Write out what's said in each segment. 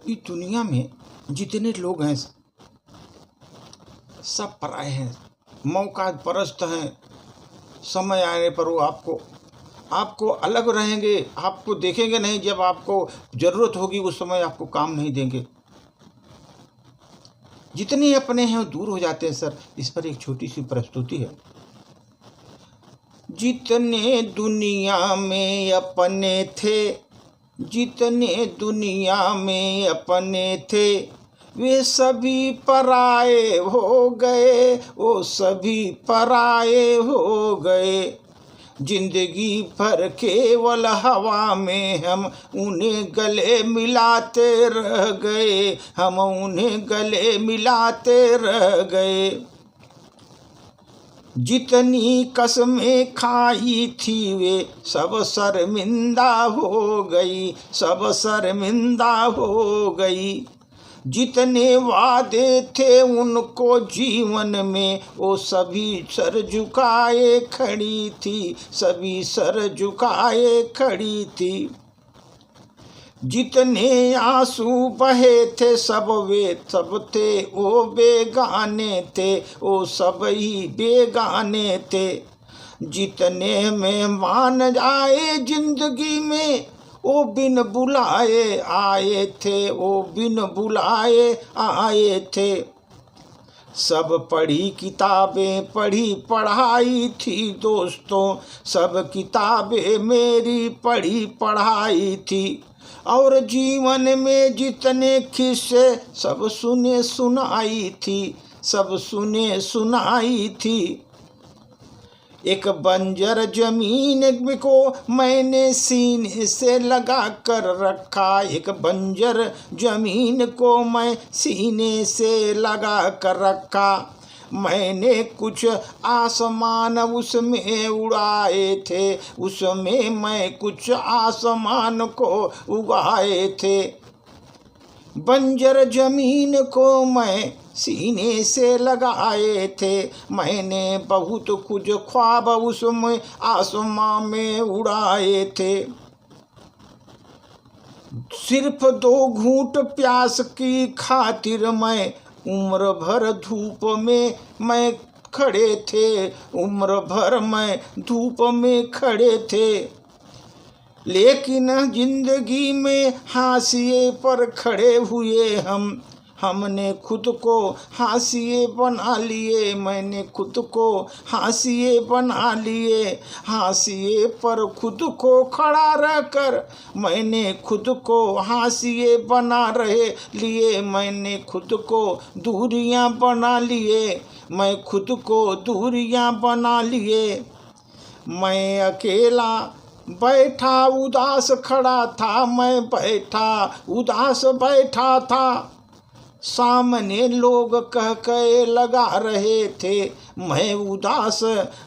इस दुनिया में जितने लोग हैं सब पराए हैं, मौका परस्त हैं। समय आने पर वो आपको अलग रहेंगे, आपको देखेंगे नहीं। जब आपको जरूरत होगी उस समय आपको काम नहीं देंगे। जितने अपने हैं वो दूर हो जाते हैं सर। इस पर एक छोटी सी प्रस्तुति है। जितने दुनिया में अपने थे, जितने दुनिया में अपने थे, वे सभी पराए हो गए, वो सभी पराए हो गए। जिंदगी भर केवल हवा में हम उन्हें गले मिलाते रह गए, हम उन्हें गले मिलाते रह गए। जितनी कसमें खाई थी वे सब शर्मिंदा हो गई, सब शर्मिंदा हो गई। जितने वादे थे उनको जीवन में वो सभी सर झुकाए खड़ी थी, सभी सर झुकाए खड़ी थी। जितने आंसू बहे थे सब वे सब थे वो बेगाने थे, वो सब ही बेगाने थे। जितने मेहमान आए जिंदगी में वो बिन बुलाए आए थे, वो बिन बुलाए आए थे। सब पढ़ी किताबें पढ़ी पढ़ाई थी दोस्तों, सब किताबें मेरी पढ़ी पढ़ाई थी। और जीवन में जितने किस्से सब सुने सुनाई थी, सब सुने सुनाई थी। एक बंजर जमीन को मैंने सीने से लगा कर रखा, एक बंजर जमीन को मैं सीने से लगा कर रखा। मैंने कुछ आसमान उसमें उड़ाए थे, उसमें मैं कुछ आसमान को उगाए थे। बंजर जमीन को मैं सीने से लगाए थे, मैंने बहुत कुछ ख्वाब उसमें आसमां में उड़ाए थे। सिर्फ 2 घूंट प्यास की खातिर मैं उम्र भर धूप में मैं खड़े थे, उम्र भर मैं धूप में खड़े थे। लेकिन जिंदगी में हाशिए पर खड़े हुए हमने खुद को हाशिए बना लिए, मैंने खुद को हाशिए बना लिए। हाशिए पर खुद को खड़ा रहकर मैंने खुद को हाशिए बना रहे लिए, मैंने खुद को दूरियां बना लिए, मैं खुद को दूरियां बना लिए। मैं अकेला बैठा उदास खड़ा था, मैं बैठा उदास बैठा था। सामने लोग कह के लगा रहे थे, मैं उदास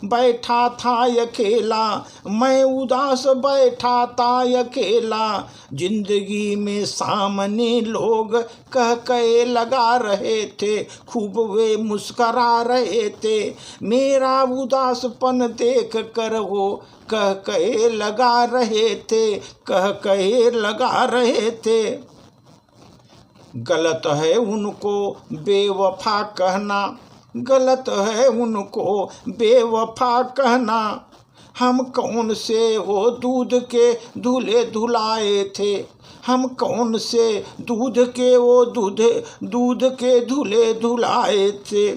बैठा था अकेला, मैं उदास बैठा था अकेला। जिंदगी में सामने लोग कह के लगा रहे थे, खूब वे मुस्करा रहे थे। मेरा उदासपन देख कर वो कह के लगा रहे थे, कह के लगा रहे थे। गलत है उनको बेवफा कहना, गलत है उनको बेवफा कहना। हम कौन से वो दूध के दूल्हे धुलाए थे, हम कौन से दूध के वो दूध के दूल्हे धुलाए थे।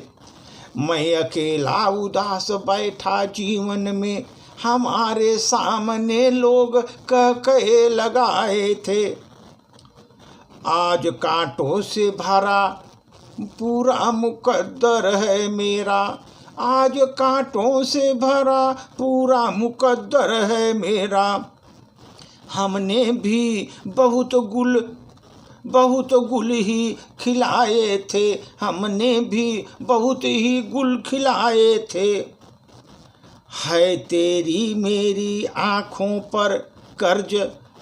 मैं अकेला उदास बैठा जीवन में, हमारे सामने लोग कह के लगाए थे। आज कांटों से भरा पूरा मुकद्दर है मेरा, आज कांटों से भरा पूरा मुकद्दर है मेरा। हमने भी बहुत गुल ही खिलाए थे, हमने भी बहुत ही गुल खिलाए थे। है तेरी मेरी आँखों पर कर्ज,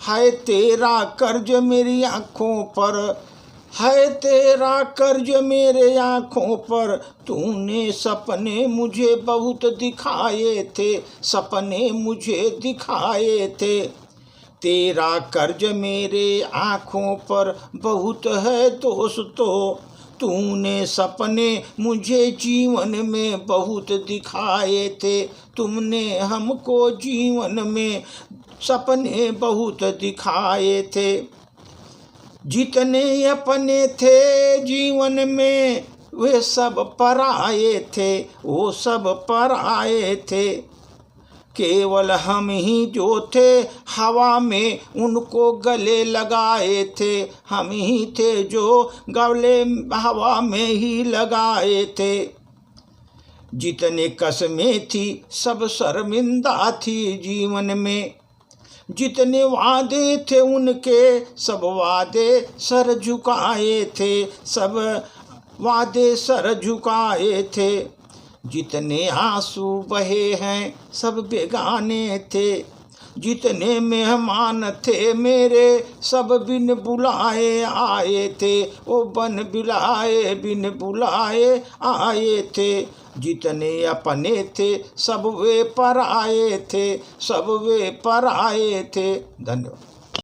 है तेरा कर्ज मेरी आँखों पर, है तेरा कर्ज मेरे आँखों पर। तूने सपने मुझे बहुत दिखाए थे, सपने मुझे दिखाए थे। तेरा कर्ज मेरे आँखों पर बहुत है दोष, तो तूने सपने मुझे जीवन में बहुत दिखाए थे, तुमने हमको जीवन में सपने बहुत दिखाए थे। जितने अपने थे जीवन में वे सब पराए थे, वो सब पराए थे। केवल हम ही जो थे हवा में उनको गले लगाए थे, हम ही थे जो गले हवा में ही लगाए थे। जितने कसमें थी सब शर्मिंदा थी जीवन में, जितने वादे थे उनके सब वादे सर झुकाए थे, सब वादे सर झुकाए थे। जितने आंसू बहे हैं सब बेगाने थे, जितने मेहमान थे मेरे सब बिन बुलाए आए थे, वो बिन बुलाए आए थे। जितने अपने थे सब वे पराए थे, सब वे पराए थे। धन्यवाद।